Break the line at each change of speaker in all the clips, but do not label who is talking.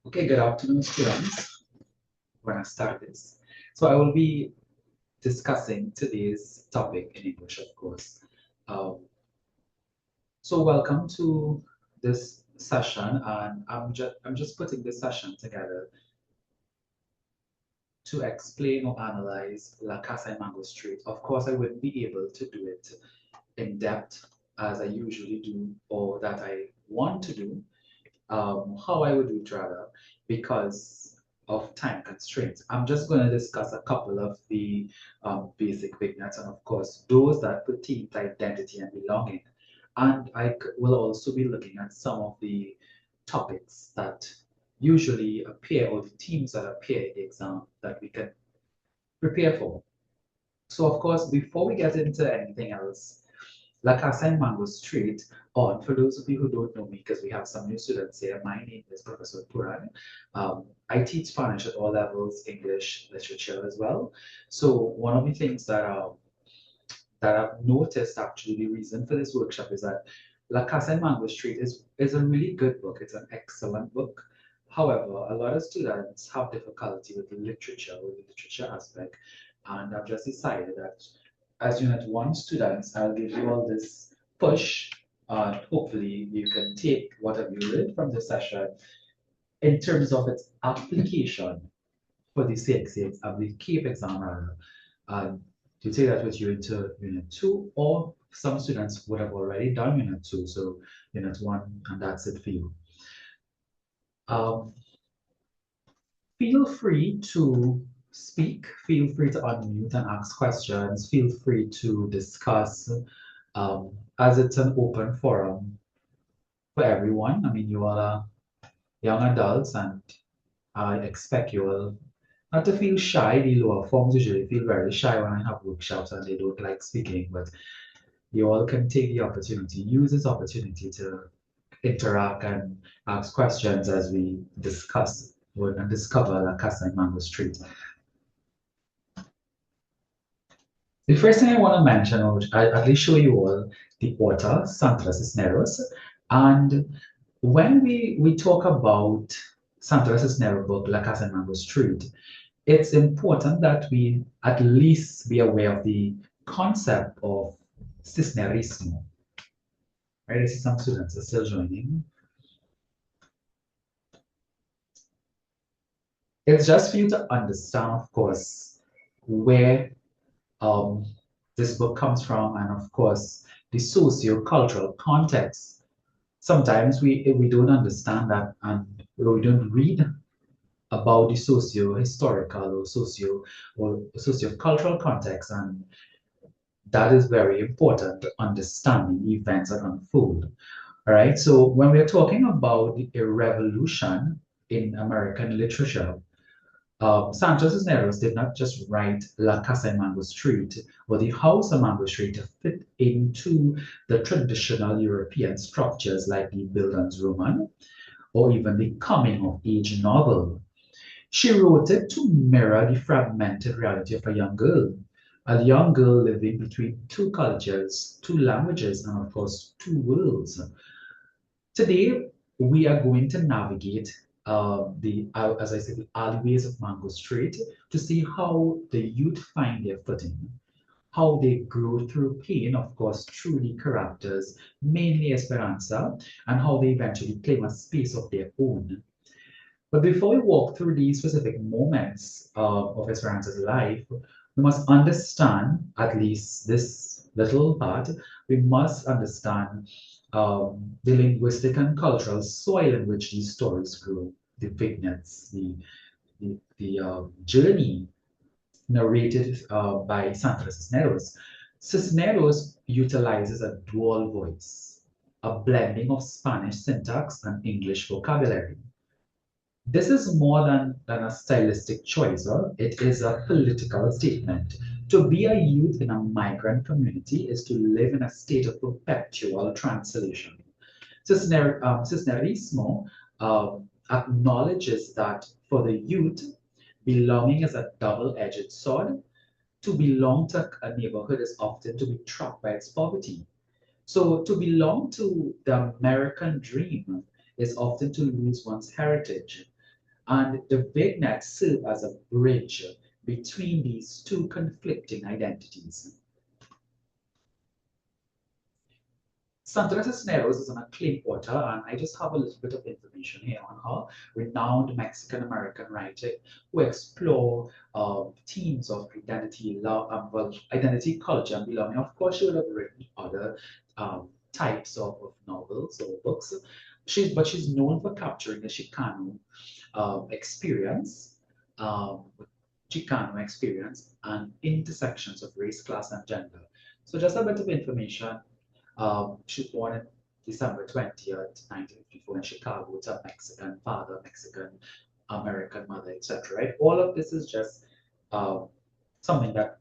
Okay, good afternoon, students. Buenas tardes. So I will be discussing today's topic in English, of course. Um, so welcome to this session, and I'm just putting this session together to explain or analyze La Casa and Mango Street. Of course, I wouldn't be able to do it in depth as I usually do, or that I want to do. How I would do it rather, because of time constraints. I'm just going to discuss a couple of the basic vignettes, and of course, those that pertain to identity and belonging. And will also be looking at some of the topics that usually appear, or the themes that appear in the exam that we can prepare for. So, of course, before we get into anything else, La Casa en Mango Street on, for those of you who don't know me, because we have some new students here, my name is Professor Puran. I teach Spanish at all levels, English, literature as well. So one of the things that I've noticed, actually, the reason for this workshop is that La Casa en Mango Street is a really good book. It's an excellent book. However, a lot of students have difficulty with the literature aspect, and I've just decided that as Unit 1 students, I'll give you all this push, and hopefully you can take what have you learned from this session in terms of its application for the CXC, of the CAPE exam rather, and to take that with you into Unit 2, or some students would have already done Unit 2, so Unit 1, and that's it for you. Feel free to speak, feel free to unmute and ask questions, feel free to discuss, as it's an open forum for everyone. I mean, you all are young adults, and I expect you all not to feel shy. The lower forms usually feel very shy when I have workshops and they don't like speaking, but you all can take the opportunity, use this opportunity to interact and ask questions as we discuss and discover La Casa and Mango Street. The first thing I want to mention, or at least show you all, the author, Sandra Cisneros. And when we talk about Sandra Cisneros' book, La Casa en Mango Street, it's important that we at least be aware of the concept of Cisnerismo. Right, I see some students are still joining. It's just for you to understand, of course, where this book comes from, and of course, the socio-cultural context. Sometimes we don't understand that, and we don't read about the socio-historical or socio-cultural context, and that is very important to understanding the events that unfold. All right, so when we're talking about a revolution in American literature, Sanchez Cisneros did not just write La Casa en Mango Street or the House on Mango Street to fit into the traditional European structures like the Bildungsroman or even the coming of age novel. She wrote it to mirror the fragmented reality of a young girl living between two cultures, two languages, and of course, two worlds. Today, we are going to navigate as I said, the alleyways of Mango Street to see how the youth find their footing, how they grow through pain, of course, through the characters, mainly Esperanza, and how they eventually claim a space of their own. But before we walk through these specific moments of Esperanza's life, we must understand, at least this little part, we must understand the linguistic and cultural soil in which these stories grow, the vignettes, the journey narrated by Sandra Cisneros. Cisneros utilizes a dual voice, a blending of Spanish syntax and English vocabulary. This is more than a stylistic choice, it is a political statement. To be a youth in a migrant community is to live in a state of perpetual translation. Cisnerismo acknowledges that for the youth, belonging is a double-edged sword. To belong to a neighborhood is often to be trapped by its poverty. So to belong to the American dream is often to lose one's heritage. And the vignettes serve as a bridge between these two conflicting identities. Sandra Cisneros is an acclaimed author, and I just have a little bit of information here on her. Renowned Mexican-American writer who explore themes of identity, love, well, identity, culture, and belonging. Of course, she would have written other types of novels or books. She's known for capturing the experience, um, Chicano experience, and intersections of race, class, and gender. So just a bit of information. She was born in December 20th, 1954 in Chicago with a Mexican father, Mexican American mother, etc. Right? All of this is just something that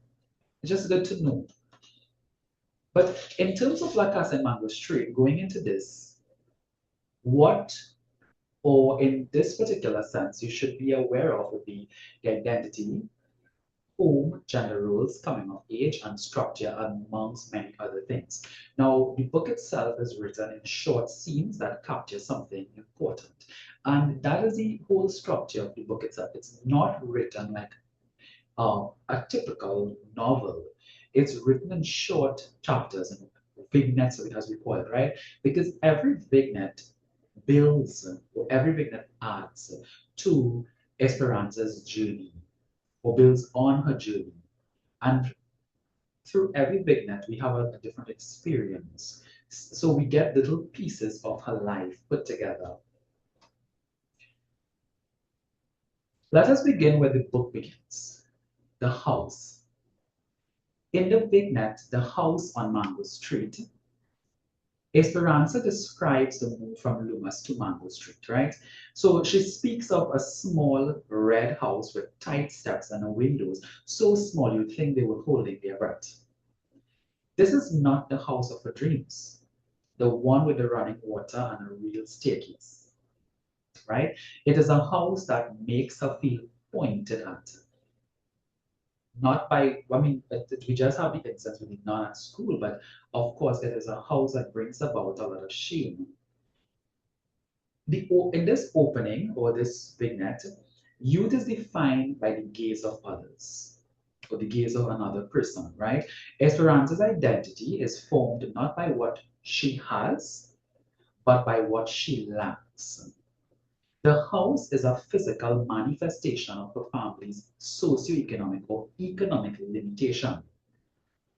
is just good to know. But in terms of La Casa and Mango Street, going into this, what or in this particular sense you should be aware of would be the identity, home, gender roles, coming of age, and structure, amongst many other things. Now, the book itself is written in short scenes that capture something important. And that is the whole structure of the book itself. It's not written like a typical novel. It's written in short chapters and vignettes, as we call it, right? Because every vignette builds, or every vignette adds to Esperanza's journey or builds on her journey. And through every vignette, we have a different experience. So we get little pieces of her life put together. Let us begin where the book begins, the house. In the vignette, the house on Mango Street, Esperanza describes the move from Loomis to Mango Street, right? So she speaks of a small red house with tight steps and windows, so small you'd think they were holding their breath. This is not the house of her dreams, the one with the running water and a real staircase, right? It is a house that makes her feel pointed at. Not by, I mean, we just have the instance with the nun at school, but of course, it is a house that brings about a lot of shame. In this opening or this vignette, youth is defined by the gaze of others or the gaze of another person, right? Esperanza's identity is formed not by what she has, but by what she lacks. The house is a physical manifestation of her family's socioeconomic or economic limitation.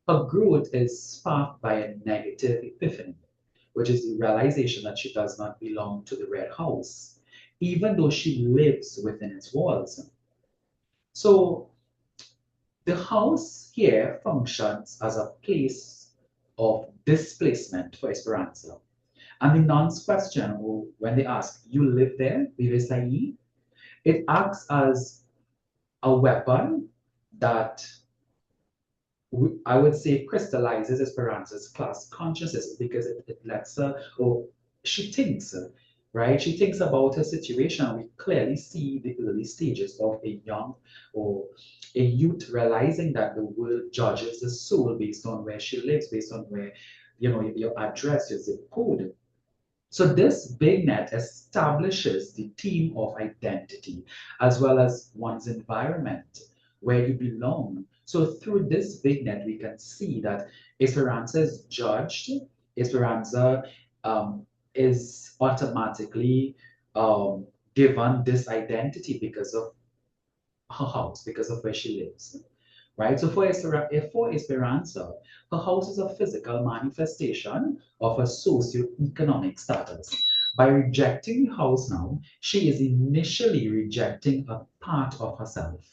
Her growth is sparked by a negative epiphany, which is the realization that she does not belong to the red house, even though she lives within its walls. So the house here functions as a place of displacement for Esperanza. And the nun's question, when they ask, "You live there, vives ahí?" It acts as a weapon that I would say crystallizes Esperanza's class consciousness because it lets her, or she thinks, right? She thinks about her situation. We clearly see the early stages of a young or a youth realizing that the world judges the soul based on where she lives, based on where, your address, your zip code. So this vignette establishes the theme of identity as well as one's environment, where you belong. So through this vignette, we can see that Esperanza is judged. Esperanza is automatically given this identity because of her house, because of where she lives, right? So for Esperanza, her house is a physical manifestation of her socio-economic status. By rejecting the house now, she is initially rejecting a part of herself.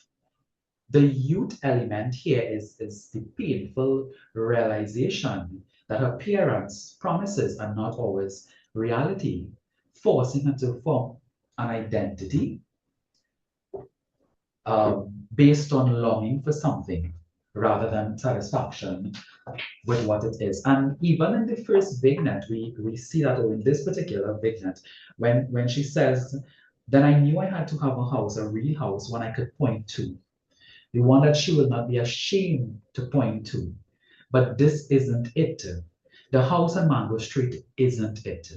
The youth element here is the painful realization that her parents' promises are not always reality, forcing her to form an identity based on longing for something rather than satisfaction with what it is. And even in the first vignette, we see that, or in this particular vignette, when she says, "Then I knew I had to have a house, a real house, one I could point to, the one that she will not be ashamed to point to." But this isn't it. The house on Mango Street isn't it.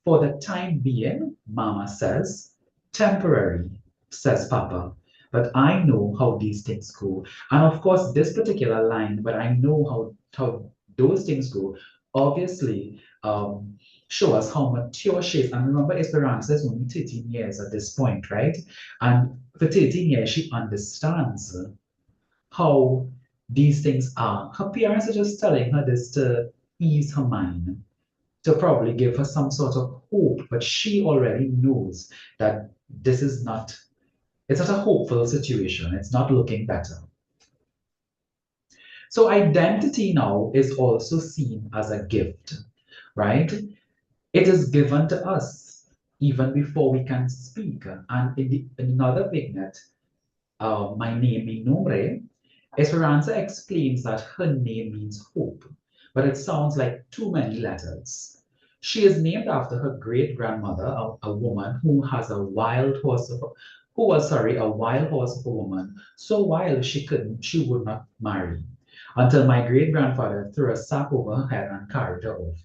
For the time being, Mama says, temporary, says Papa, but I know how these things go. And of course, this particular line, but I know how those things go, obviously show us how mature she is. And remember, Esperanza is only 13 years at this point, right? And for 13 years, she understands how these things are. Her parents are just telling her this to ease her mind, to probably give her some sort of hope, but she already knows that this is not, it's not a hopeful situation. It's not looking better. So identity now is also seen as a gift, right? It is given to us even before we can speak. And in another vignette, My Name, Mi Nombre, Esperanza explains that her name means hope, but it sounds like too many letters. She is named after her great grandmother, a woman who has a wild horse of who was a wild horse of a woman, so wild she would not marry until my great grandfather threw a sack over her head and carried her off.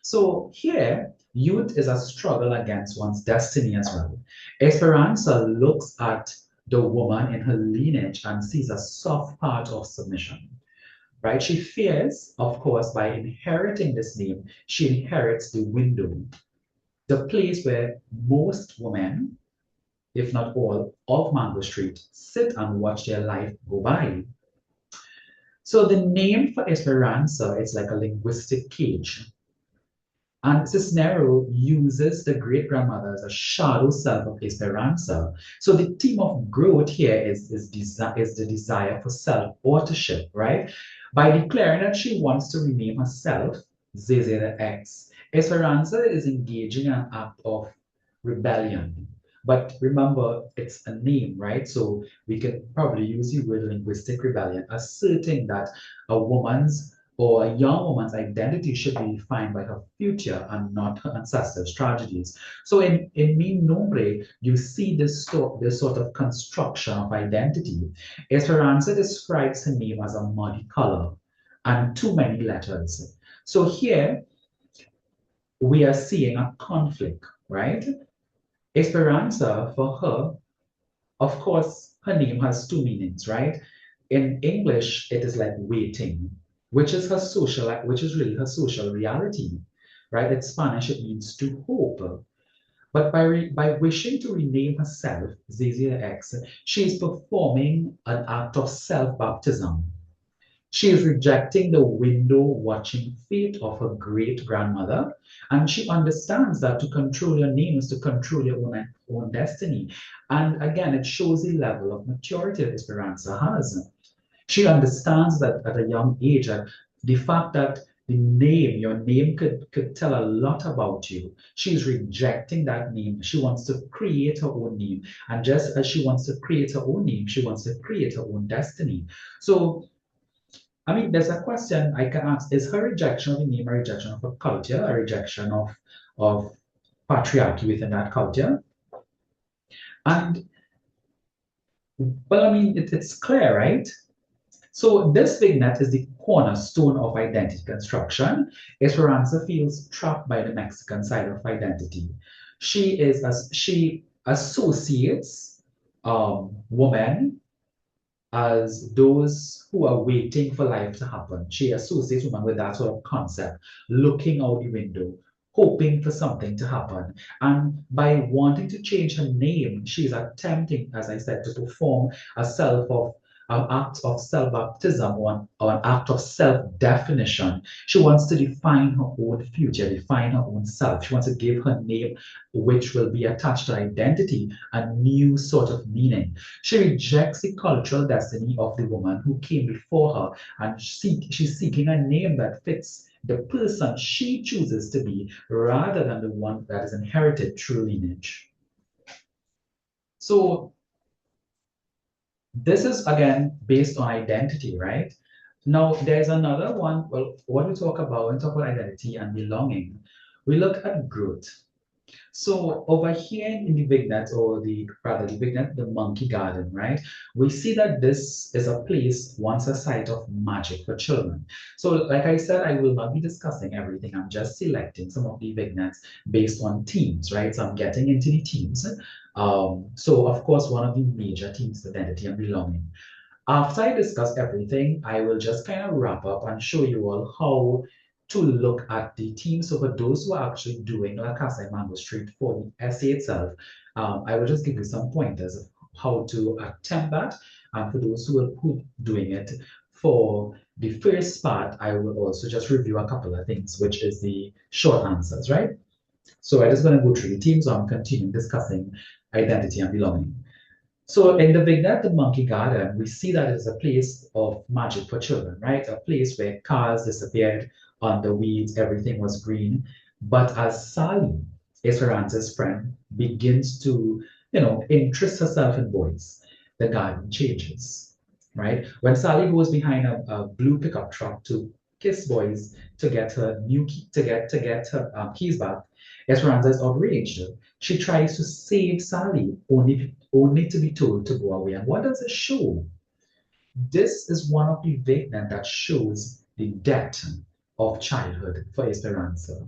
So here, youth is a struggle against one's destiny as well. Esperanza looks at the woman in her lineage and sees a soft part of submission, right? She fears, of course, by inheriting this name, she inherits the window, the place where most women, if not all, of Mango Street sit and watch their life go by. So the name for Esperanza is like a linguistic cage. And Cisnero uses the great grandmother as a shadow self of Esperanza. So the theme of growth here is the desire for self authorship, right? By declaring that she wants to rename herself Zeze the X, Esperanza is engaging in an act of rebellion. But remember, it's a name, right? So we can probably use the word linguistic rebellion, asserting that a woman's or a young woman's identity should be defined by her future and not her ancestors' tragedies. So in Mi Nombre, you see this sort of construction of identity. Esperanza describes her name as a muddy color and too many letters. So here we are seeing a conflict, right? Esperanza, for her, of course, her name has two meanings, right? In English, it is like waiting, which is really her social reality, right? In Spanish, it means to hope. But by wishing to rename herself Zazia X, she is performing an act of self-baptism. She is rejecting the window watching fate of her great grandmother, and she understands that to control your name is to control your own destiny. And again, it shows the level of maturity that Esperanza has. She understands that at a young age, the fact that your name could tell a lot about you. She's rejecting that name. She wants to create her own name. And just as she wants to create her own name, she wants to create her own destiny. So I mean, there's a question I can ask. Is her rejection of the name a rejection of a culture, a rejection of patriarchy within that culture? And, well, I mean, it's clear, right? So this vignette is the cornerstone of identity construction. Esperanza feels trapped by the Mexican side of identity. She associates women as those who are waiting for life to happen. She associates women with that sort of concept, looking out the window, hoping for something to happen. And by wanting to change her name, she's attempting, as I said, to perform an act of self-baptism or an act of self-definition. She wants to define her own future, define her own self. She wants to give her name, which will be attached to identity, a new sort of meaning. She rejects the cultural destiny of the woman who came before her, and she's seeking a name that fits the person she chooses to be rather than the one that is inherited through lineage. So this is again based on identity, right? Now there's another one. Well, what we talk about when we talk about identity and belonging, we look at growth. So over here in the vignette, or the vignette, the monkey garden, right? We see that this is a place once a site of magic for children. So like I said, I will not be discussing everything. I'm just selecting some of the vignettes based on themes, right? So I'm getting into the themes. So, of course, one of the major themes is identity and belonging. After I discuss everything, I will just kind of wrap up and show you all how to look at the team. So for those who are actually doing La Casa and Mango Street for the essay itself, I will just give you some pointers of how to attempt that. And for those who are doing it for the first part, I will also just review a couple of things, which is the short answers, right? So I'm just going to go through the teams. So I'm continuing discussing identity and belonging. So in the vignette, the Monkey Garden, we see that it's a place of magic for children, right? A place where cars disappeared on the weeds, everything was green. But as Sally, Esperanza's friend, begins to, interest herself in boys, the garden changes, right? When Sally goes behind a blue pickup truck to kiss boys to get her new key, to get her keys back, Esperanza is outraged. She tries to save Sally, only to be told to go away. And what does it show? This is one of the vignettes that shows the depth of childhood for Esperanza,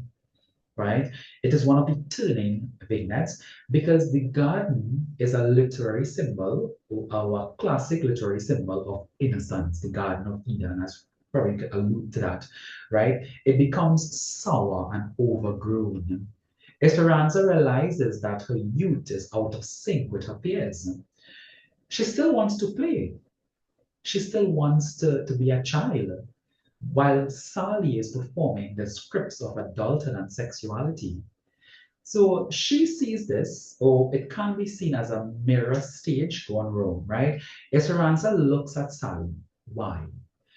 right? It is one of the turning vignettes because the garden is a literary symbol, our classic literary symbol of innocence, the Garden of Eden, as probably could allude to that, right? It becomes sour and overgrown. Esperanza realizes that her youth is out of sync with her peers. She still wants to play. She still wants to be a child, while Sally is performing the scripts of adulthood and sexuality. So she sees this, or it can be seen as a mirror stage gone wrong, right? Esperanza looks at Sally. Why?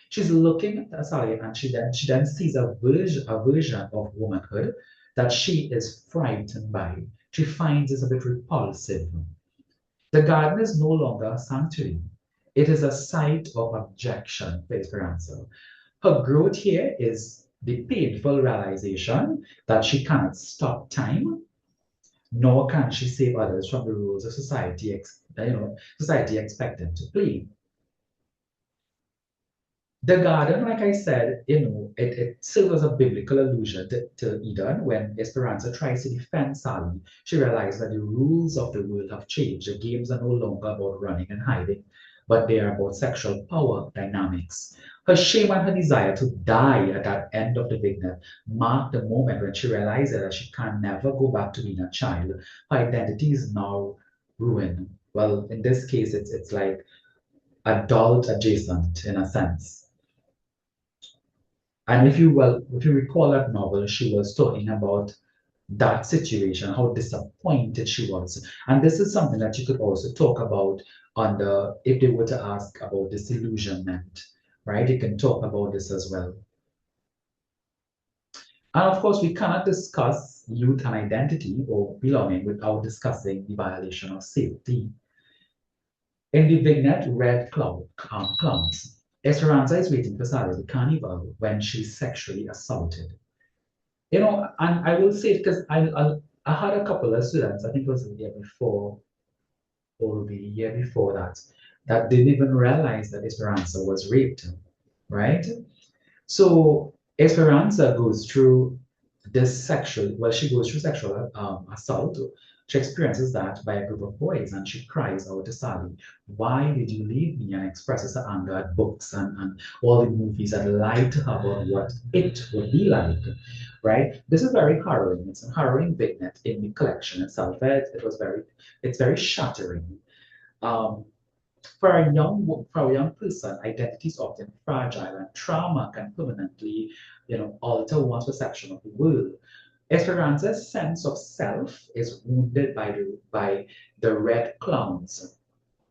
She's looking at Sally and she then sees a version of womanhood that she is frightened by. She finds it a bit repulsive. The garden is no longer a sanctuary. It is a site of objection for Esperanza. Her growth here is the painful realization that she cannot stop time, nor can she save others from the rules of society expect them to play. The garden, like I said, it serves as a biblical allusion to Eden when Esperanza tries to defend Sally. She realizes that the rules of the world have changed. The games are no longer about running and hiding, but they are about sexual power dynamics. Her shame and her desire to die at that end of the vignette mark the moment when she realizes that she can never go back to being a child. Her identity is now ruined. Well, in this case, it's like adult adjacent in a sense. And if you recall that novel, she was talking about that situation, how disappointed she was. And this is something that you could also talk about if they were to ask about disillusionment, right? You can talk about this as well. And of course, we cannot discuss youth and identity or belonging without discussing the violation of safety. In the vignette Red Clouds, Esperanza is waiting for Sarah the carnival when she's sexually assaulted. And I will say it because I had a couple of students, I think it was the year before or the year before that, that didn't even realize that Esperanza was raped, right? So Esperanza goes through she goes through sexual assault. She experiences that by a group of boys and she cries out to Sally, why did you leave me? And expresses her anger at books and all the movies that lied to her about what it would be like, right? This is very harrowing. It's a harrowing vignette in the collection itself. It's very shattering. Um, for a young person, identity is often fragile and trauma can permanently, alter one's perception of the world. Esperanza's sense of self is wounded by the red clowns,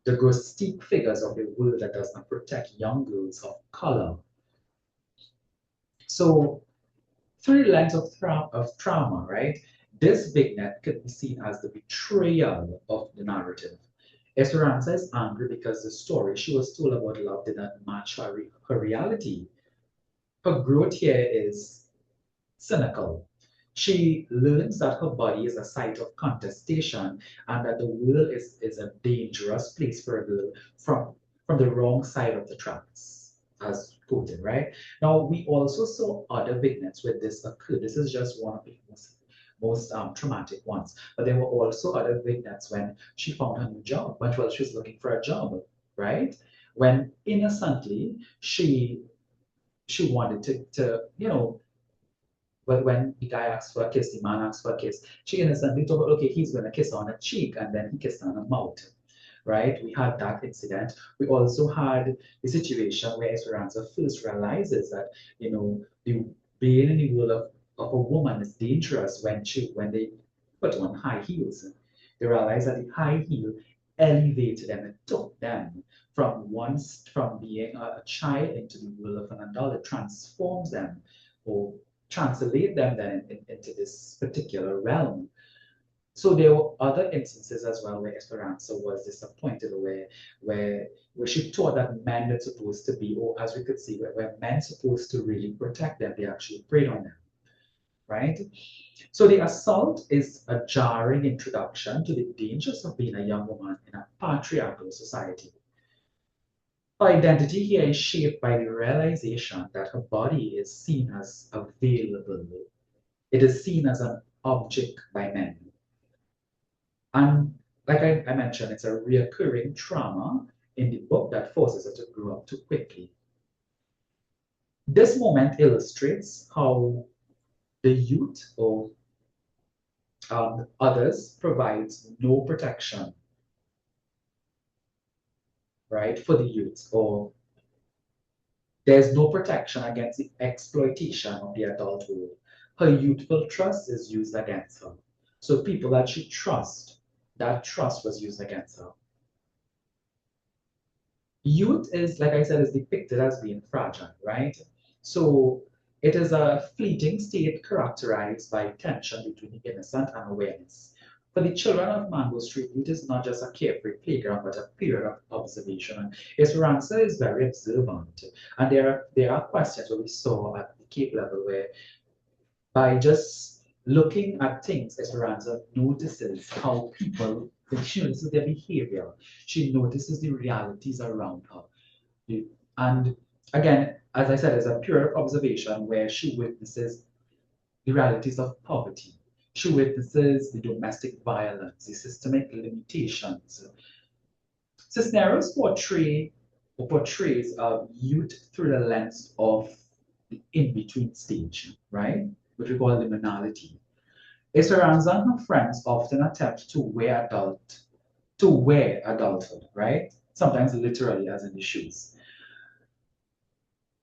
the grotesque figures of a world that does not protect young girls of color. So through the lens of trauma, right? This vignette could be seen as the betrayal of the narrative. Esperanza is angry because the story she was told about love did not match her reality. Her growth here is cynical. She learns that her body is a site of contestation and that the world is a dangerous place for a girl from the wrong side of the tracks, as quoted, right? Now, we also saw other vignettes where this occurred. This is just one of the most most traumatic ones. But there were also other vignettes when she found a new job, but while she was looking for a job, right? When innocently she wanted to but when the guy asked for a kiss, the man asked for a kiss, she innocently told, okay, he's going to kiss her on the cheek, and then he kissed her on the mouth, right? We had that incident. We also had the situation where Esperanza first realizes that, the being in the world of a woman is dangerous when they put on high heels. They realize that the high heel elevated them and took them from being a child into the world of an adult. It transforms them or translate them then into this particular realm. So there were other instances as well where Esperanza was disappointed, where she thought that men are supposed to be, or as we could see, where men supposed to really protect them, they actually preyed on them, right? So the assault is a jarring introduction to the dangers of being a young woman in a patriarchal society. Her identity here is shaped by the realization that her body is seen as available. It is seen as an object by men. And like I mentioned, it's a reoccurring trauma in the book that forces her to grow up too quickly. This moment illustrates how the youth or others provides no protection, right, for the youth, or there's no protection against the exploitation of the adult world. Her youthful trust is used against her. So people that she trusts, that trust was used against her. Youth is, like I said, is depicted as being fragile, right? So it is a fleeting state characterized by tension between innocent and awareness. For the children of Mango Street, youth is not just a carefree playground, but a period of observation. And Esperanza is very observant. And there are questions where we saw at the Cape level where by just looking at things, Esperanza notices how people, she notices their behavior. She notices the realities around her. And again, as I said, it's a pure observation where she witnesses the realities of poverty. She witnesses the domestic violence, the systemic limitations. Cisneros portrays youth through the lens of the in-between stage, right? Which we call liminality. Esperanza and her friends often attempt to wear adulthood, right? Sometimes literally as in the shoes.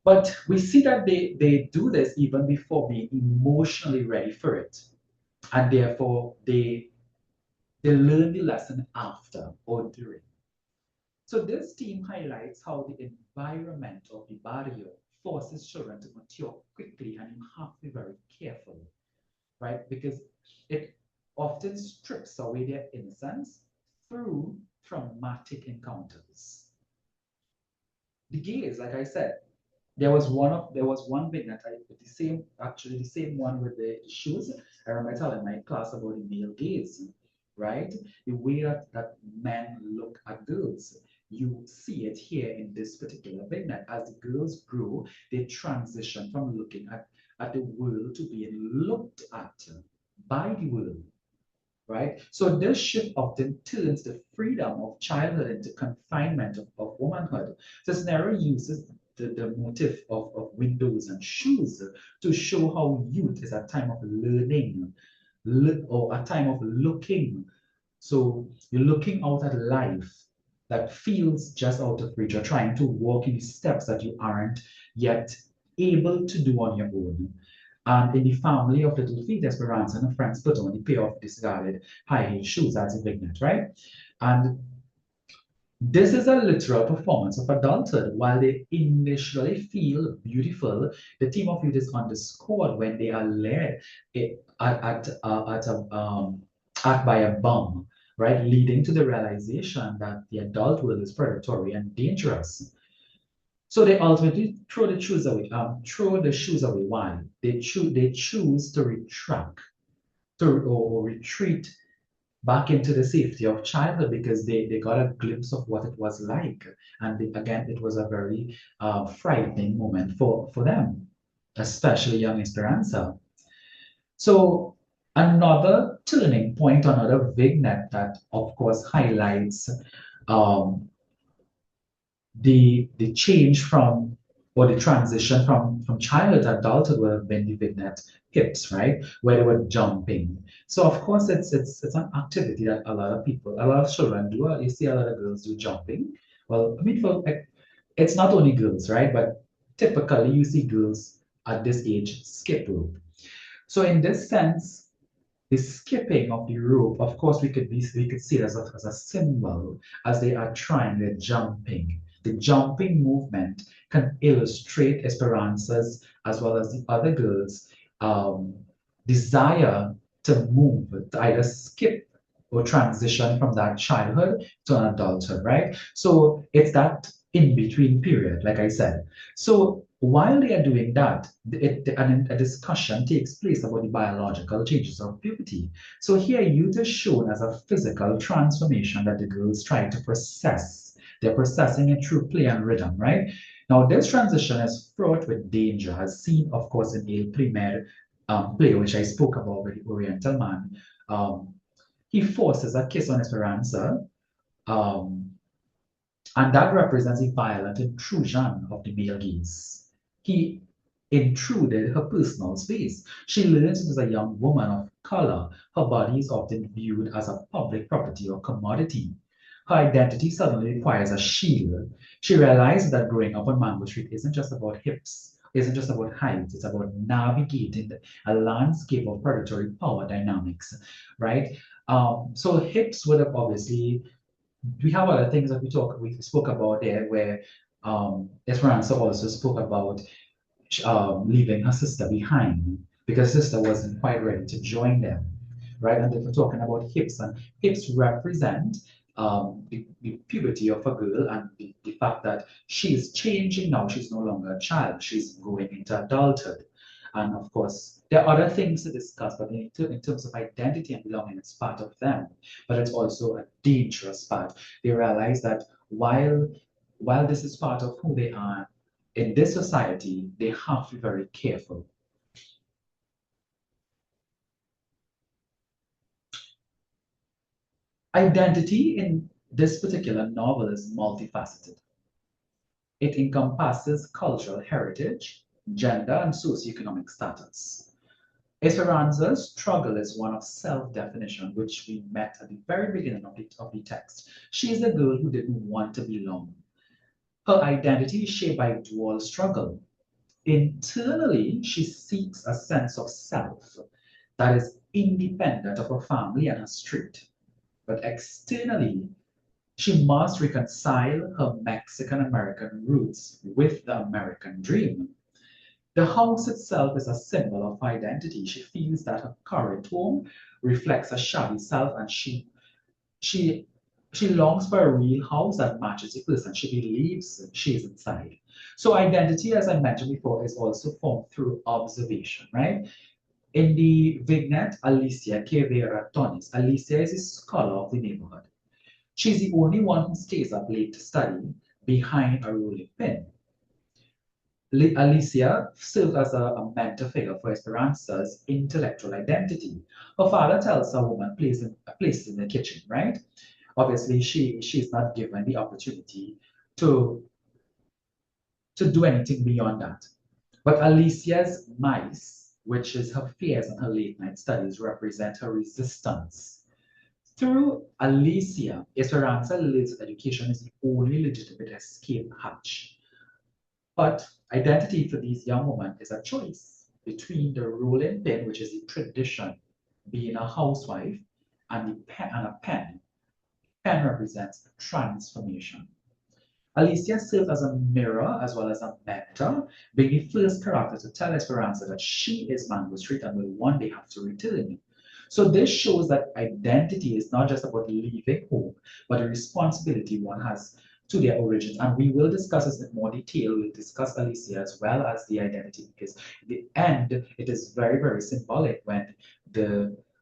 But we see that they do this even before being emotionally ready for it. And therefore they learn the lesson after or during. So this team highlights how the environment of the barrio forces children to mature quickly, and you have to be very careful, right? Because it often strips away their innocence through traumatic encounters. The gays, like I said, there was one vignette, the same one with the shoes. I remember telling my class about the male gaze, right? The way that men look at girls. You see it here in this particular vignette. As the girls grow, they transition from looking at the world to being looked at by the world, right? So this shift often turns the freedom of childhood into confinement of womanhood. So Snare uses the motif of windows and shoes to show how youth is a time of learning or a time of looking. So you're looking out at life that feels just out of reach. You're trying to walk in steps that you aren't yet able to do on your own. And in the family of Little Feet, Esperanza and her friends put on a pair of discarded high heel shoes as a vignette, right? And this is a literal performance of adulthood. While they initially feel beautiful, the theme of youth is underscored when they are led at by a bum, right? Leading to the realization that the adult world is predatory and dangerous. So they ultimately throw the shoes away. Throw the shoes away. Why? They choose to retract or retreat back into the safety of childhood because they got a glimpse of what it was like. And again, it was a very frightening moment for them, especially young Esperanza. So Another turning point, another vignette that, of course, highlights um, the change from or the transition from childhood to adulthood would have been the vignette hips, right? Where they were jumping. So of course it's an activity that a lot of people, a lot of children do. You see a lot of girls do jumping. Well, I mean for it's not only girls, right? But typically you see girls at this age skip rope. So in this sense, the skipping of the rope, of course, we could see it as a symbol as they are trying, they're jumping. The jumping movement can illustrate Esperanza's as well as the other girls' um, desire to move, to either skip or transition from that childhood to an adulthood, right? So it's that in between period, like I said. So while they are doing that, a discussion takes place about the biological changes of puberty. So here, youth is shown as a physical transformation that the girls try to process. They're processing it through play and rhythm, right? Now, this transition is fraught with danger, as seen, of course, in Il Primer play, which I spoke about with the Oriental man. Um, he forces a kiss on Esperanza, um, and that represents a violent intrusion of the male gaze. He intruded her personal space. She learns as a young woman of color, her body is often viewed as a public property or commodity. Her identity suddenly requires a shield. She realizes that growing up on Mango Street isn't just about hips, isn't just about height, it's about navigating a landscape of predatory power dynamics, right? So hips would have obviously we have other things that we spoke about there where Esperanza also spoke about leaving her sister behind because sister wasn't quite ready to join them, right? And if we're talking about hips, and hips represent the puberty of a girl and the fact that she's changing now. She's no longer a child. She's growing into adulthood. And of course, there are other things to discuss, but in terms of identity and belonging, it's part of them. But it's also a dangerous part. They realize that while this is part of who they are, in this society, they have to be very careful. Identity in this particular novel is multifaceted. It encompasses cultural heritage, gender, and socioeconomic status. Esperanza's struggle is one of self-definition, which we met at the very beginning of the text. She is a girl who didn't want to belong. Her identity is shaped by a dual struggle. Internally, she seeks a sense of self that is independent of her family and her street. But externally, she must reconcile her Mexican American roots with the American dream. The house itself is a symbol of identity. She feels that her current home reflects a shabby self, and she she longs for a real house that matches the person she believes she is inside. So identity, as I mentioned before, is also formed through observation, right? In the vignette, Alicia Quevera Tonis, Alicia is a scholar of the neighborhood. She's the only one who stays up late to study behind a rolling pin. Alicia served as a mentor figure for Esperanza's intellectual identity. Her father tells her woman places in the kitchen, right? Obviously, she's not given the opportunity to do anything beyond that. But Alicia's mice, which is her fears and her late night studies, represent her resistance. Through Alicia, Esperanza lives that education is the only legitimate escape hatch. But identity for these young women is a choice between the rolling pin, which is the tradition, being a housewife, and the pen and a pen. Pen represents transformation. Alicia serves as a mirror as well as a mentor, being the first character to tell Esperanza that she is Mango Street and will one day have to return. So this shows that identity is not just about leaving home, but a responsibility one has to their origins. And we will discuss this in more detail. We'll discuss Alicia as well as the identity because in the end, it is very, very symbolic when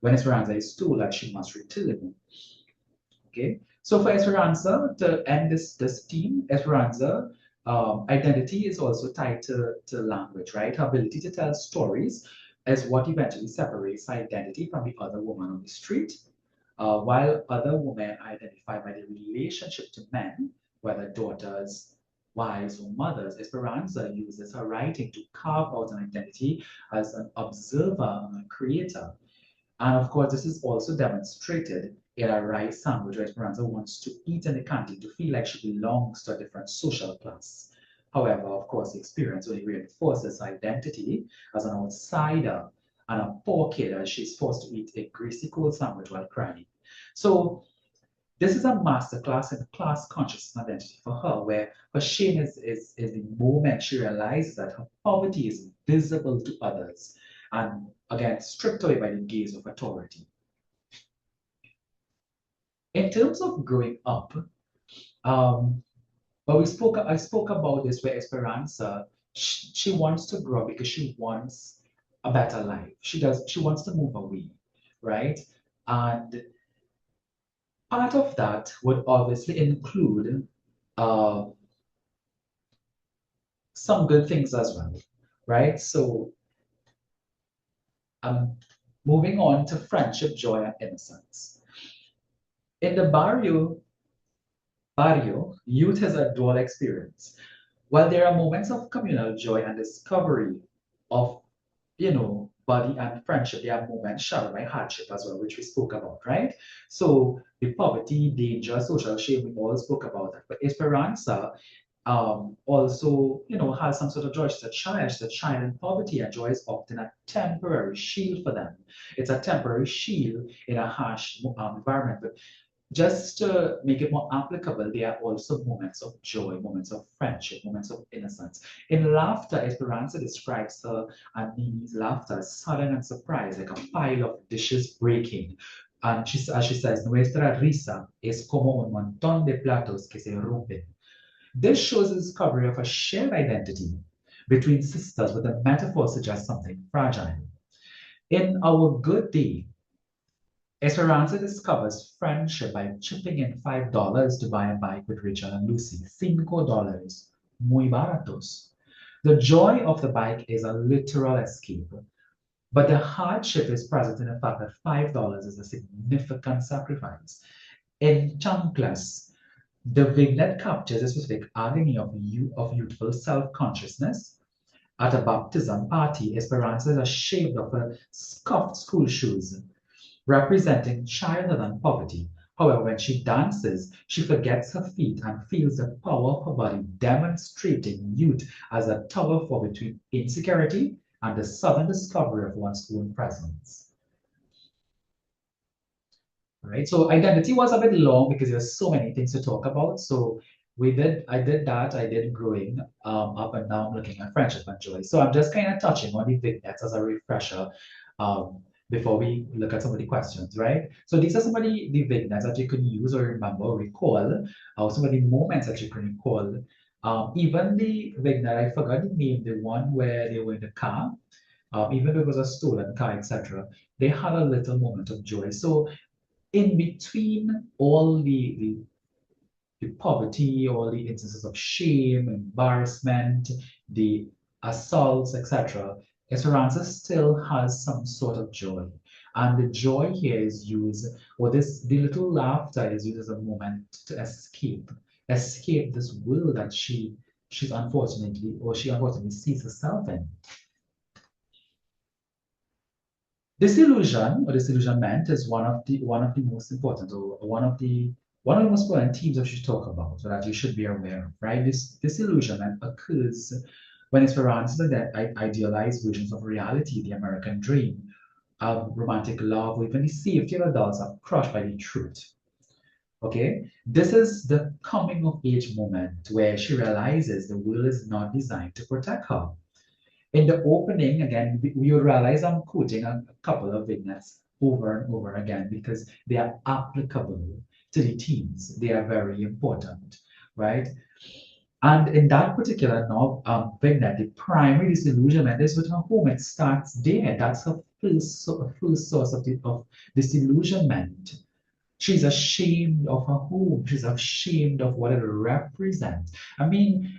Esperanza is told that she must return. Okay, so for Esperanza, to end this theme, Esperanza identity is also tied to language, right? Her ability to tell stories is what eventually separates her identity from the other woman on the street. While other women identify by their relationship to men, whether daughters, wives, or mothers, Esperanza uses her writing to carve out an identity as an observer and a creator. And of course, this is also demonstrated in a rice sandwich where Esperanza wants to eat in the canteen to feel like she belongs to a different social class. However, of course, the experience only reinforces her identity as an outsider and a poor kid as she's forced to eat a greasy cold sandwich while crying. So this is a masterclass in class conscious identity for her, where her shame is the moment she realizes that her poverty is visible to others and again stripped away by the gaze of authority. In terms of growing up, um, but I spoke about this where Esperanza, she wants to grow because she wants a better life. She wants to move away, right? And part of that would obviously include uh, some good things as well, right? So moving on to friendship, joy, and innocence. In the barrio, youth is a dual experience. While there are moments of communal joy and discovery of, body and friendship, there are moments shadowed by hardship as well, which we spoke about, right? So the poverty, danger, social shame, we all spoke about that. But Esperanza also, has some sort of joy. She's a child in poverty, and joy is often a temporary shield for them. It's a temporary shield in a harsh environment. But just to make it more applicable, there are also moments of joy, moments of friendship, moments of innocence. In laughter, Esperanza describes her and Mimi's laughter as sudden and surprise, like a pile of dishes breaking. And as she says, nuestra risa es como un montón de platos que se rompen. This shows a discovery of a shared identity between sisters, but the metaphor suggests something fragile. In Our Good Day, Esperanza discovers friendship by chipping in $5 to buy a bike with Rachel and Lucy. $5, muy baratos. The joy of the bike is a literal escape, but the hardship is present in the fact that $5 is a significant sacrifice. In Chanclas, the vignette captures a specific agony of youthful self-consciousness. At a baptism party, Esperanza is ashamed of her scuffed school shoes, representing childhood and poverty. However, when she dances, she forgets her feet and feels the power of her body, demonstrating youth as a tug of war between insecurity and the sudden discovery of one's own presence. Right? So identity was a bit long because there's so many things to talk about. So I did that, I did growing up, and now I'm looking at friendship and joy. So I'm just kind of touching on the vignettes as a refresher um, before we look at some of the questions, right? So these are some of the vignettes that you can use or remember or recall, or some of the moments that you can recall. Even the vignette, I forgot the name, the one where they were in the car, even though it was a stolen car, etc., they had a little moment of joy. So in between all the poverty, all the instances of shame, embarrassment, the assaults, etc., Esperanza still has some sort of joy. And the joy here is used, or the little laughter is used as a moment to escape this world that she unfortunately sees herself in. Disillusion or disillusionment is one of the most important, or one of the most important themes that you should talk about, or that you should be aware of, right? This disillusionment occurs when Esperanza that idealized versions of reality, the American dream, romantic love, or even the safety of adults are crushed by the truth. Okay, this is the coming of age moment where she realizes the world is not designed to protect her. In the opening, again, you realize I'm quoting a couple of vignettes over and over again because they are applicable to the themes. They are very important, right? And in that particular vignette, the primary disillusionment is with her home. It starts there. That's her first source of disillusionment. She's ashamed of her home. She's ashamed of what it represents. I mean,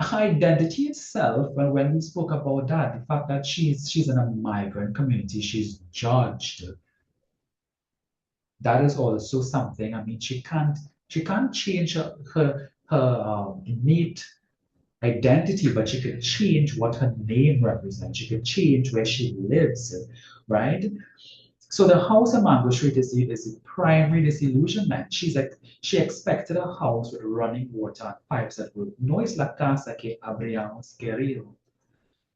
identity itself, when we spoke about that, the fact that she's in a migrant community, she's judged. That is also something. I mean, she can't change her innate identity, but she could change what her name represents. She could change where she lives, right? So the house on Mango Street is the primary disillusionment. She expected a house with running water and pipes that would no es la casa que habríamos querido.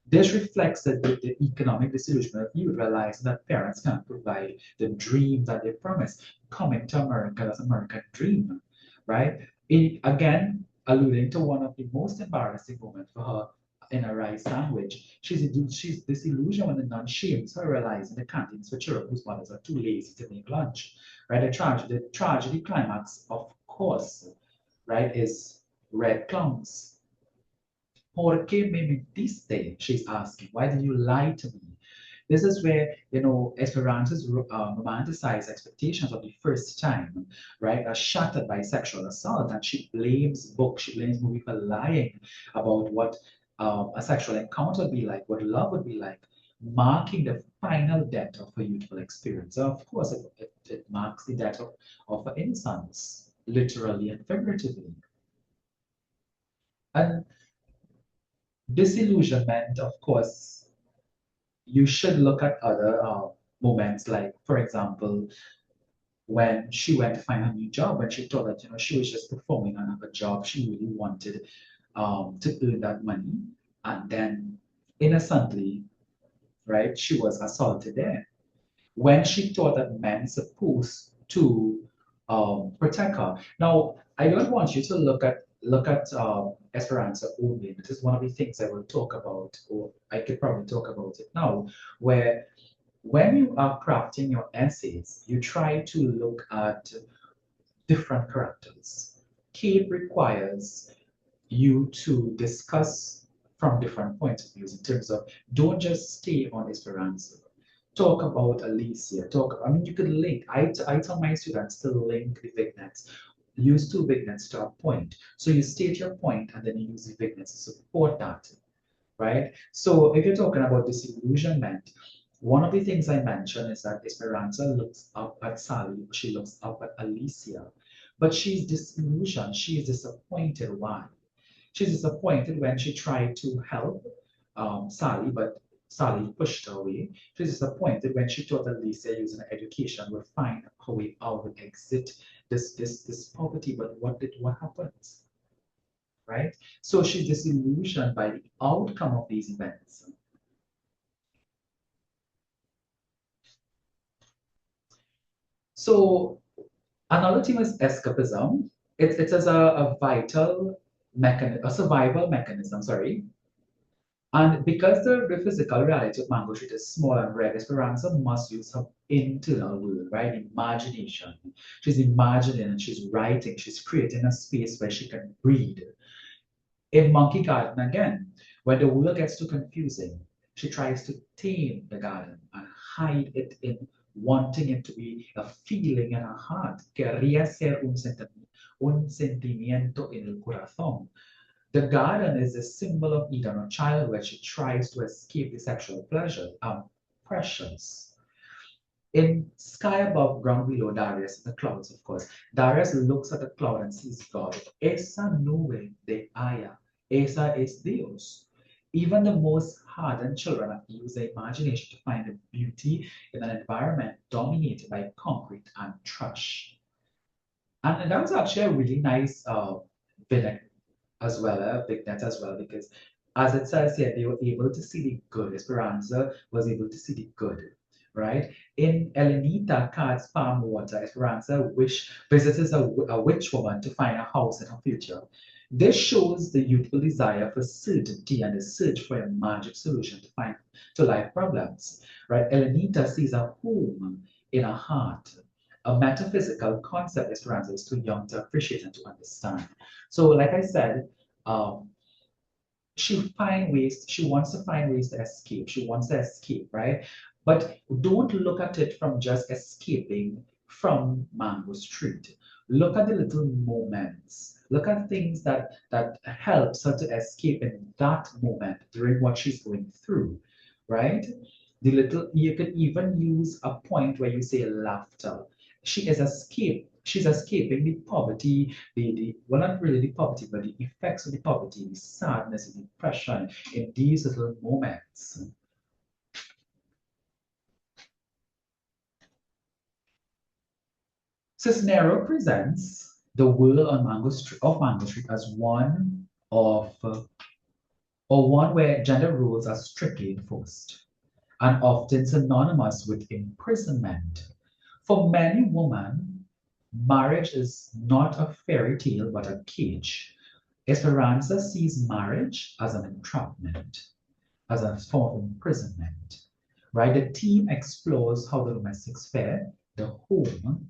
This reflects the economic disillusionment of youth, realizing that parents can't provide the dream that they promise. Coming to America, that's American dream, right? Again, alluding to one of the most embarrassing moments for her in a rice sandwich. She's disillusioned when the nun shames her, realizing the canteens for children whose mothers are too lazy to make lunch, right? The tragedy climax, of course, right, is red clowns. ¿Por qué me mentiste? She's asking. Why did you lie to me? This is where, Esperanza's romanticized expectations of the first time, right, are shattered by sexual assault. And she blames movie for lying about what a sexual encounter would be like, what love would be like, marking the final death of her youthful experience. So of course, it marks the death of her innocence, literally and figuratively. And disillusionment, of course, you should look at other moments, like, for example, when she went to find a new job, when she thought that she was just performing on her job, she really wanted to earn that money, and then innocently, right, she was assaulted there. When she thought that men supposed to protect her. Now, I don't want you to look at Esperanza only. This is one of the things I will talk about, or I could probably talk about it now, where when you are crafting your essays, you try to look at different characters. Kate requires you to discuss from different points of views in terms of don't just stay on Esperanza. Talk about Alicia. I mean, you could link. I tell my students to link the vignettes. Use two vignettes to a point. So you state your point and then you use the vignettes to support that, right? So if you're talking about disillusionment, one of the things I mentioned is that Esperanza looks up at Sally, she looks up at Alicia, but she's disillusioned, she's disappointed. Why? She's disappointed when she tried to help Sally, but Sally pushed her away. She's disappointed when she thought Alicia using education would find her way out, would exit this poverty. But what happens? Right? So she's disillusioned by the outcome of these events. So another thing is escapism. It's as a vital mechanism, a survival mechanism, sorry. And because the physical reality of Mango Street is small and red, Esperanza must use her internal world, right? Imagination. She's imagining and she's writing, she's creating a space where she can breathe. In Monkey Garden again, when the world gets too confusing, she tries to tame the garden and hide it in wanting it to be a feeling in her heart. Quería ser un sentimiento en el corazón. The garden is a symbol of Eden, a child where she tries to escape the sexual pleasure. Precious. In Sky Above, Ground Below, Darius, the clouds, of course, Darius looks at the cloud and sees God. Esa nube de haya. Esa es Dios. Even the most hardened children have to use their imagination to find the beauty in an environment dominated by concrete and trash. And that was actually a really nice vignette as well, a vignette as well, because as it says here, they were able to see the good. Esperanza was able to see the good, right? In Elenita Cards Palm Water, Esperanza visits a witch woman to find a house in her future. This shows the youthful desire for certainty and the search for a magic solution to life problems, right? Elenita sees a home in a heart, a metaphysical concept Esperanza is too young to appreciate and to understand. So, like I said, um, she wants to find ways to escape. She wants to escape, right? But don't look at it from just escaping from Mango Street. Look at the little moments Look at things that helps her to escape in that moment during what she's going through, right? The little you could even use a point where you say laughter. She's escaping the poverty, the well, not really the poverty, but the effects of the poverty, the sadness, the depression in these little moments. Cisnero presents the world on Mango Street as one where gender roles are strictly enforced and often synonymous with imprisonment. For many women, marriage is not a fairy tale but a cage. Esperanza sees marriage as an entrapment, as a form of imprisonment. Right? The team explores how the domestic sphere, the home,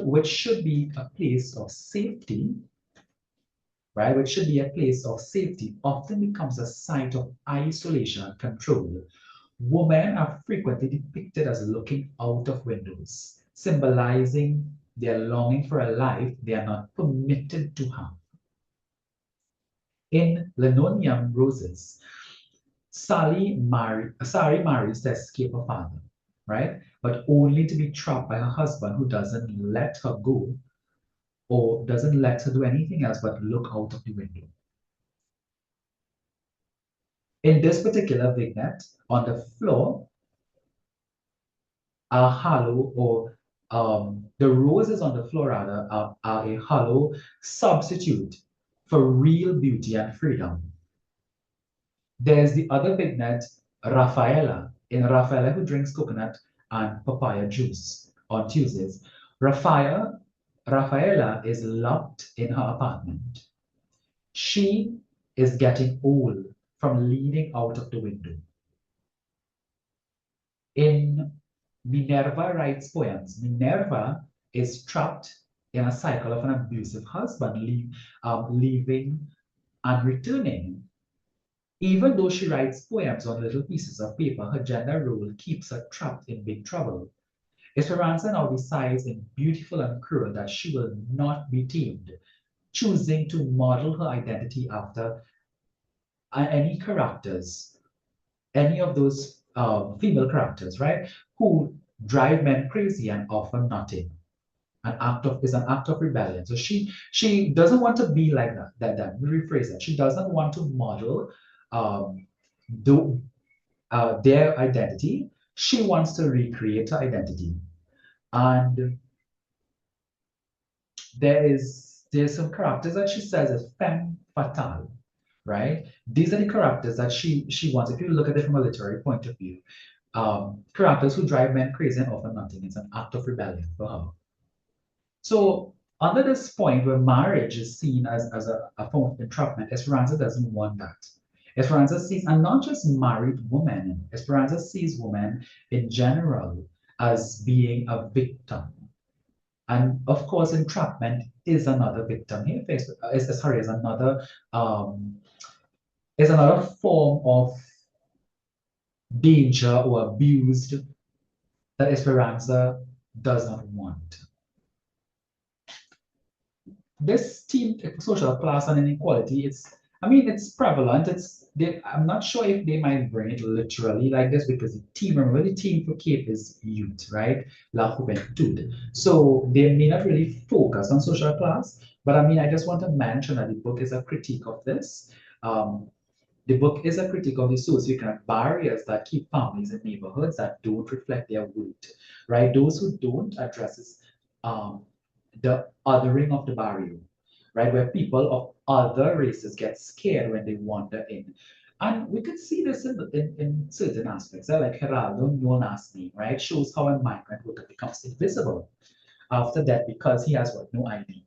which should be a place of safety, right? Which should be a place of safety, often becomes a site of isolation and control. Women are frequently depicted as looking out of windows, symbolizing their longing for a life they are not permitted to have. In Linoleum Roses, Sari marries to escape her father, right? But only to be trapped by her husband who doesn't let her go or doesn't let her do anything else but look out of the window. In this particular vignette, on the floor, are hollow or the roses on the floor rather are a hollow substitute for real beauty and freedom. There's the other vignette, Rafaela, in Rafaela who drinks coconut and papaya juice on Tuesdays. Rafaela is locked in her apartment. She is getting old from leaning out of the window. In Minerva writes poems, Minerva is trapped in a cycle of an abusive husband, leaving and returning. Even though she writes poems on little pieces of paper, her gender role keeps her trapped in big trouble. Esperanza now decides in Beautiful and Cruel that she will not be tamed, choosing to model her identity after any characters, any of those female characters, right, who drive men crazy and offer nothing. An act of rebellion. So she doesn't want to be like that. That rephrase that. She doesn't want to model um, do, their identity. She wants to recreate her identity. And there's some characters that she says is femme fatale, right? These are the characters that she wants. If you look at it from a literary point of view, characters who drive men crazy and offer nothing. It's an act of rebellion for her. So under this point where marriage is seen as a form of entrapment, Esperanza doesn't want that. Esperanza sees, and not just married women, Esperanza sees women in general as being a victim. And of course, entrapment is another victim here. Sorry, um, is another form of danger or abused that Esperanza does not want. This team social class and inequality, it's prevalent. I'm not sure if they might bring it literally like this because remember the team for Cape is youth, right? La Juventud. So they may not really focus on social class, but I just want to mention that the book is a critique of this. Um, the book is a critique of the socioeconomic barriers that keep families and neighborhoods that don't reflect their weight, right? Those who don't addresses um, the othering of the barrio, right? Where people of other races get scared when they wander in. And we could see this in certain aspects, like Geraldo Nonasni, right? Shows how a migrant worker becomes invisible after that because he has what? No ID,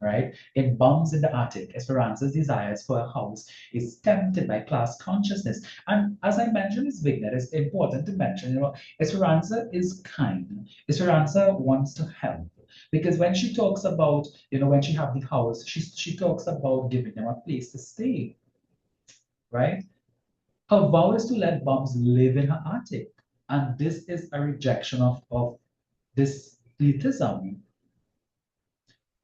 right? In Bums in the Attic, Esperanza's desires for a house is tempted by class consciousness. And as I mentioned, this vignette is important to mention, Esperanza is kind. Esperanza wants to help. Because when she talks about, when she have the house, she talks about giving them a place to stay, right? Her vow is to let Bums live in her attic. And this is a rejection of this elitism.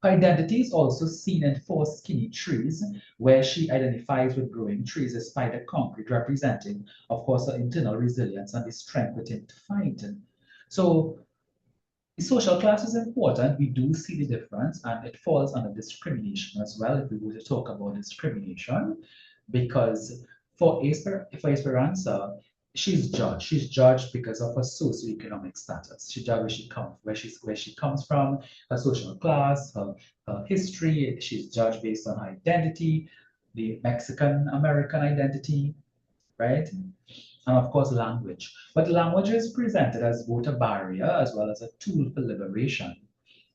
Her identity is also seen in four skinny trees, where she identifies with growing trees despite the concrete representing, of course, her internal resilience and the strength within to fight. So the social class is important. We do see the difference, and it falls under discrimination as well, if we were to talk about discrimination, because for Esperanza, she's judged. She's judged because of her socioeconomic status. She judged where she comes from, her social class, her history. She's judged based on her identity, the Mexican American identity, right? And of course, language. But language is presented as both a barrier as well as a tool for liberation,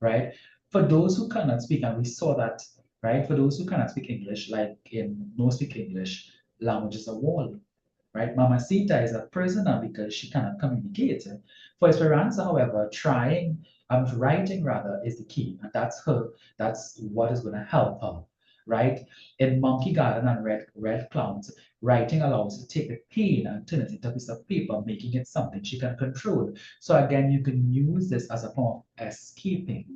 right? For those who cannot speak, and we saw that, right? For those who cannot speak English, like in No Speak English, language is a wall, right? Mamacita is a prisoner because she cannot communicate. For Esperanza, however, writing rather, is the key, and that's what is going to help her, right? In Monkey Garden and Red Clowns, writing allows her to take the pain and turn it into a piece of paper, making it something she can control. So again, you can use this as a form of escaping,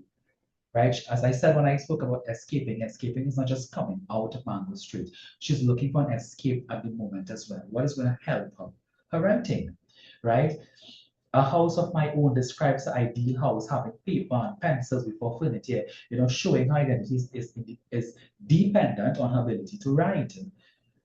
right? As I said when I spoke about escaping, escaping is not just coming out of Mango Street. She's looking for an escape at the moment as well. What is going to help her? Her writing, right? A house of my own describes the ideal house having paper and pencils before furniture, showing her identity is dependent on her ability to write.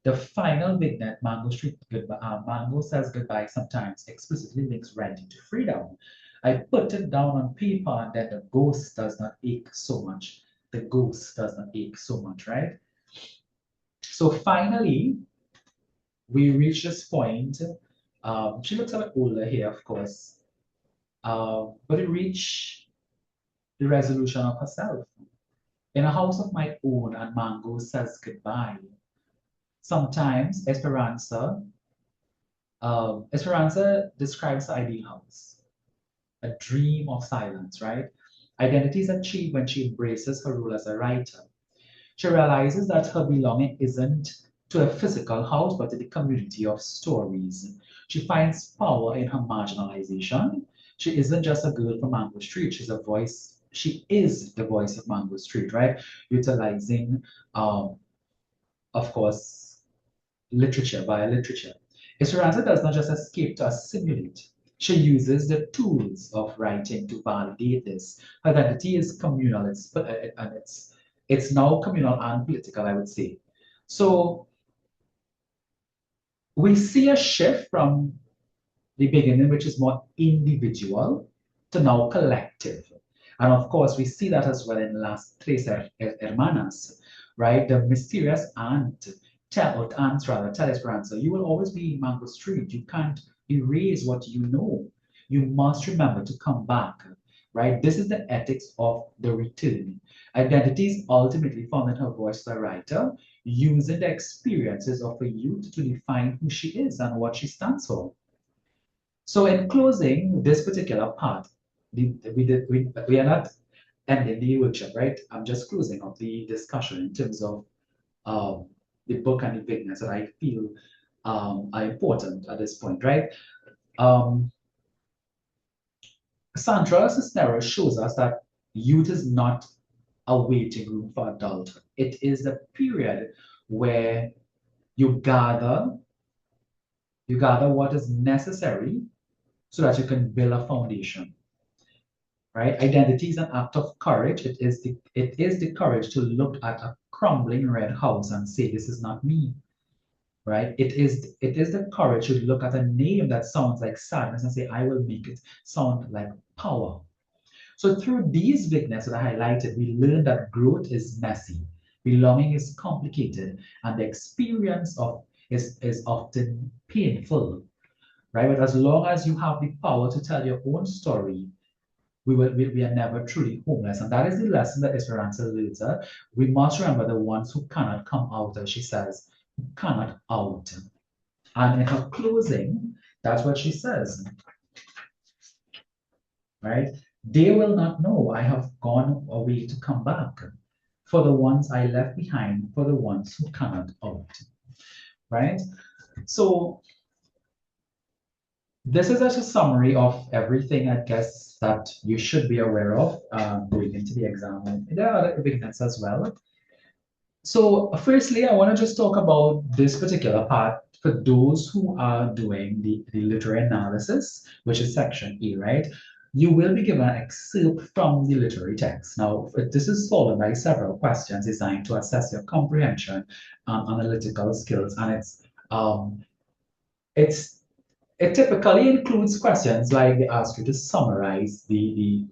The final vignette, Mango says goodbye sometimes, explicitly links writing to freedom. I put it down on paper and then the ghost does not ache so much. The ghost does not ache so much, right? So finally, we reach this point. She looks a bit older here, of course, but we reach the resolution of herself. In a house of my own, and Mango says goodbye. Sometimes Esperanza describes the ideal house, a dream of silence, right? Identity is achieved when she embraces her role as a writer. She realizes that her belonging isn't to a physical house, but to the community of stories. She finds power in her marginalization. She isn't just a girl from Mango Street, she's a voice. She is the voice of Mango Street, right? Utilizing, of course, literature via literature. Esperanza does not just escape to assimilate. She uses the tools of writing to validate this. Her identity is communal, and it's now communal and political, I would say. So we see a shift from the beginning, which is more individual, to now collective. And of course, we see that as well in Las Tres Hermanas, right? The mysterious aunt, aunts rather, tell Esperanza, you will always be in Mango Street. You can't erase what you know. You must remember to come back, right? This is the ethics of the return. Identity is ultimately found in her voice as a writer, using the experiences of a youth to define who she is and what she stands for. So in closing this particular part, we are not ending the workshop, right? I'm just closing up the discussion in terms of um, the book and the bigness that I feel are important at this point, right? Um, Sandra Cisneros shows us that youth is not a waiting room for adulthood. It is the period where you gather, you gather what is necessary so that you can build a foundation, right? Identity is an act of courage. It is the courage to look at a crumbling red house and say, this is not me, right? It is the courage to look at a name that sounds like sadness and say, I will make it sound like power. So through these vignettes that I highlighted, we learn that growth is messy, belonging is complicated, and the experience of is often painful, right? But as long as you have the power to tell your own story, we are never truly homeless. And that is the lesson that Esperanza learns. We must remember the ones who cannot come out, as she says, who cannot out. And in her closing, that's what she says, right? They will not know I have gone away to come back. For the ones I left behind, for the ones who cannot out, right? So This is just a summary of everything, I guess, that you should be aware of going into the exam. And there are other vignettes as well. So, firstly, I want to just talk about this particular part for those who are doing the literary analysis, which is section E, right? You will be given an excerpt from the literary text. Now, this is followed by several questions designed to assess your comprehension and analytical skills, and um, it's it typically includes questions like they ask you to summarize the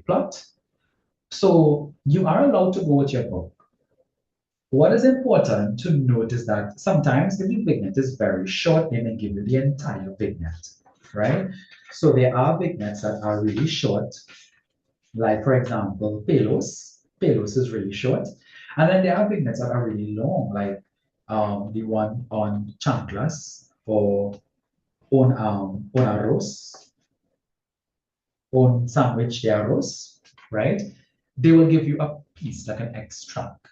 plot. So you are allowed to go with your book. What is important to note is that sometimes if the vignette is very short, they may give you the entire vignette, right? So there are vignettes that are really short, like for example, Pelos. Pelos is really short. And then there are vignettes that are really long, like the one on chanclas or on arroz, on sandwich de arroz, right? They will give you a piece like an extract.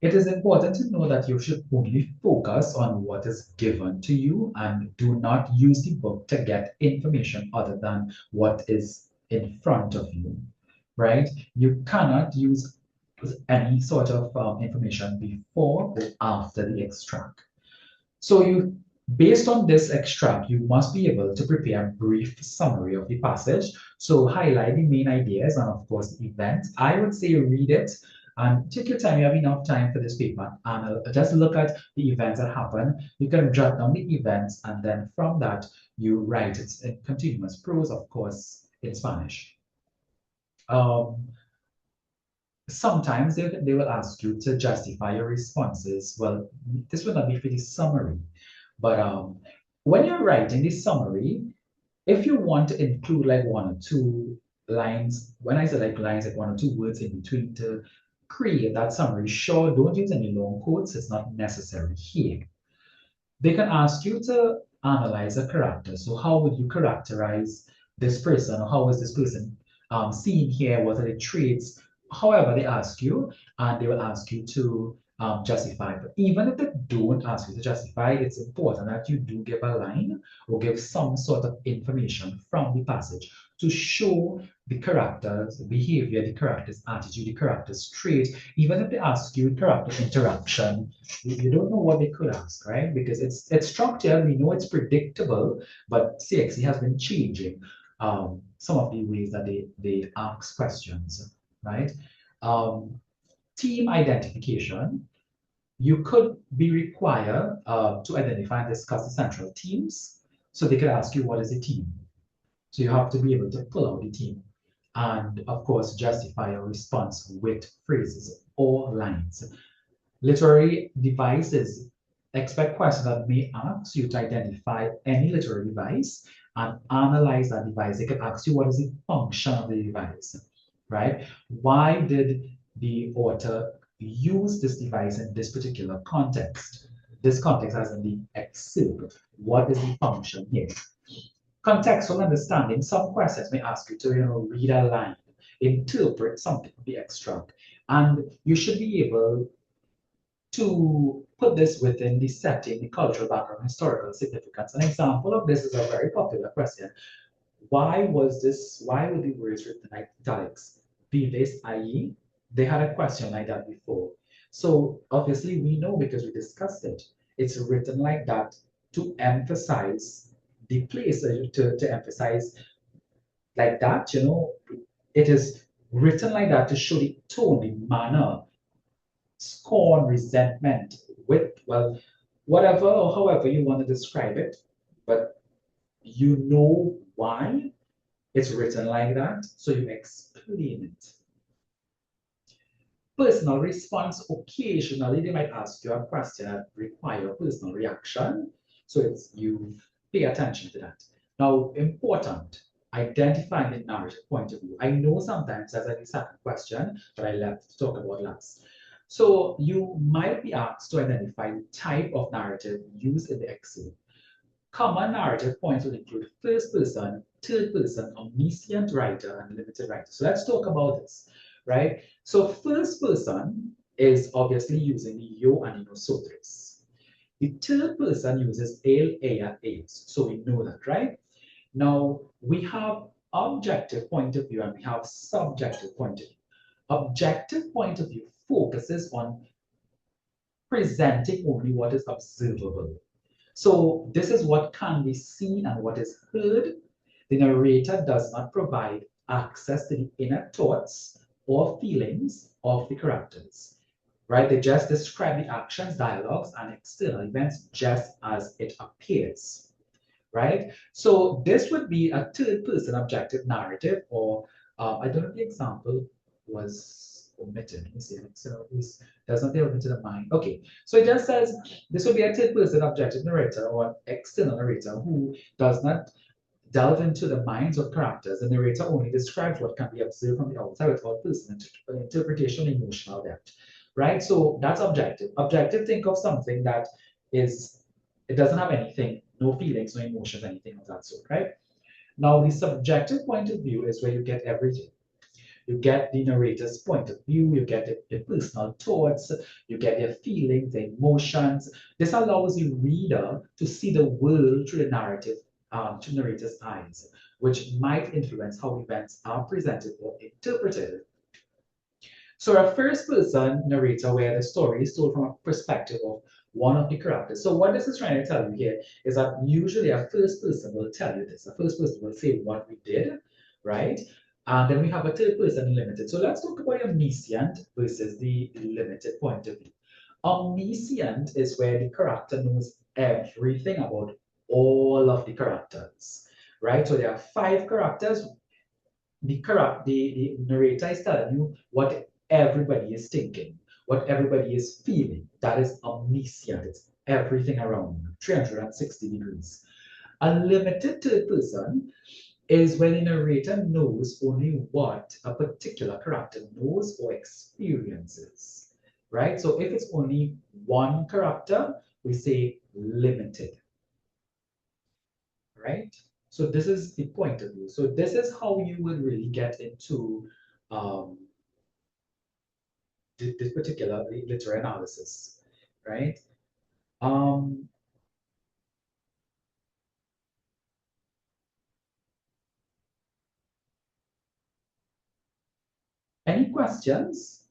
It is important to know that you should only focus on what is given to you and do not use the book to get information other than what is in front of you, right? You cannot use any sort of information before or after the extract. So based on this extract, you must be able to prepare a brief summary of the passage. So highlight the main ideas and of course the event. I would say read it and take your time. You have enough time for this paper and just look at the events that happen. You can jot down the events and then from that you write it in continuous prose, of course, in Spanish. Um, Sometimes they will ask you to justify your responses. Well, this will not be for the summary, but when you're writing the summary, if you want to include like one or two lines, when I say like lines, like one or two words in between to create that summary, sure, don't use any long quotes. It's not necessary here. They can ask you to analyze a character. So how would you characterize this person? Or how is this person seen here? What are the traits? However, they ask you, and they will ask you to justify. But even if they don't ask you to justify, it's important that you do give a line or give some sort of information from the passage to show the character's behavior, the character's attitude, the character's trait. Even if they ask you character interaction, you don't know what they could ask, right? Because it's structured, we know it's predictable, but CXC has been changing some of the ways that they ask questions, right? Um, Team identification, you could be required to identify and discuss the central teams. So they could ask you, what is a team? So you have to be able to pull out the team and, of course, justify your response with phrases or lines. Literary devices, expect questions that may ask you to identify any literary device and analyze that device. They can ask you what is the function of the device, right? Why did the author use this device in this particular context? This context as in the excerpt. What is the function here? Contextual understanding, some questions may ask you to read a line, interpret something of the extract, and you should be able to put this within the setting, the cultural background, historical significance. An example of this is a very popular question. Why were the words written like italics? Vives, i.e., they had a question like that before. So obviously we know because we discussed it. It's written like that to emphasize the place, to emphasize like that, it is written like that to show the tone, the manner, scorn, resentment, with, well, whatever or however you want to describe it, but you know why it's written like that, so you explain it. Personal response, occasionally they might ask you a question that require personal reaction, so it's you pay attention to that. Now, important, identifying the narrative point of view. I know sometimes that's a second question that I left to talk about last. So you might be asked to identify the type of narrative used in the excerpt. Common narrative points will include first person, third person, omniscient writer, and limited writer. So let's talk about this, right? So first person is obviously using the yo and nosotros. The third person uses él, ella, ellos. So we know that, right? Now, we have objective point of view and we have subjective point of view. Objective point of view focuses on presenting only what is observable. So this is what can be seen and what is heard. The narrator does not provide access to the inner thoughts or feelings of the characters, right? They just describe the actions, dialogues, and external events just as it appears, right? So this would be a third-person objective narrative, or I don't know if the example was omitted. Let me see. So this does not delve into the mind. Okay, so it just says this would be a third-person objective narrator or an external narrator who does not delve into the minds of characters. The narrator only describes what can be observed from the outside without personal interpretation, emotional depth, right? So that's objective. Objective, think of something that is, it doesn't have anything, no feelings, no emotions, anything of that sort, right? Now, the subjective point of view is where you get everything. You get the narrator's point of view, you get the personal thoughts, you get their feelings, their emotions. This allows the reader to see the world through the narrative, through narrator's eyes, which might influence how events are presented or interpreted. So a first person narrator where the story is told from a perspective of one of the characters. So what this is trying to tell you here is that usually a first person will tell you this. A first person will say what we did, right? And then we have a third person limited. So let's talk about omniscient versus the limited point of view. Omniscient is where the character knows everything about all of the characters, right? So there are five characters. The narrator is telling you what everybody is thinking, what everybody is feeling. That is omniscient. It's everything around you, 360 degrees. A limited third person is when the narrator knows only what a particular character knows or experiences, right? So if it's only one character, we say limited, right? So this is the point of view. So this is how you will really get into um, this particular literary analysis, right? Um, any questions?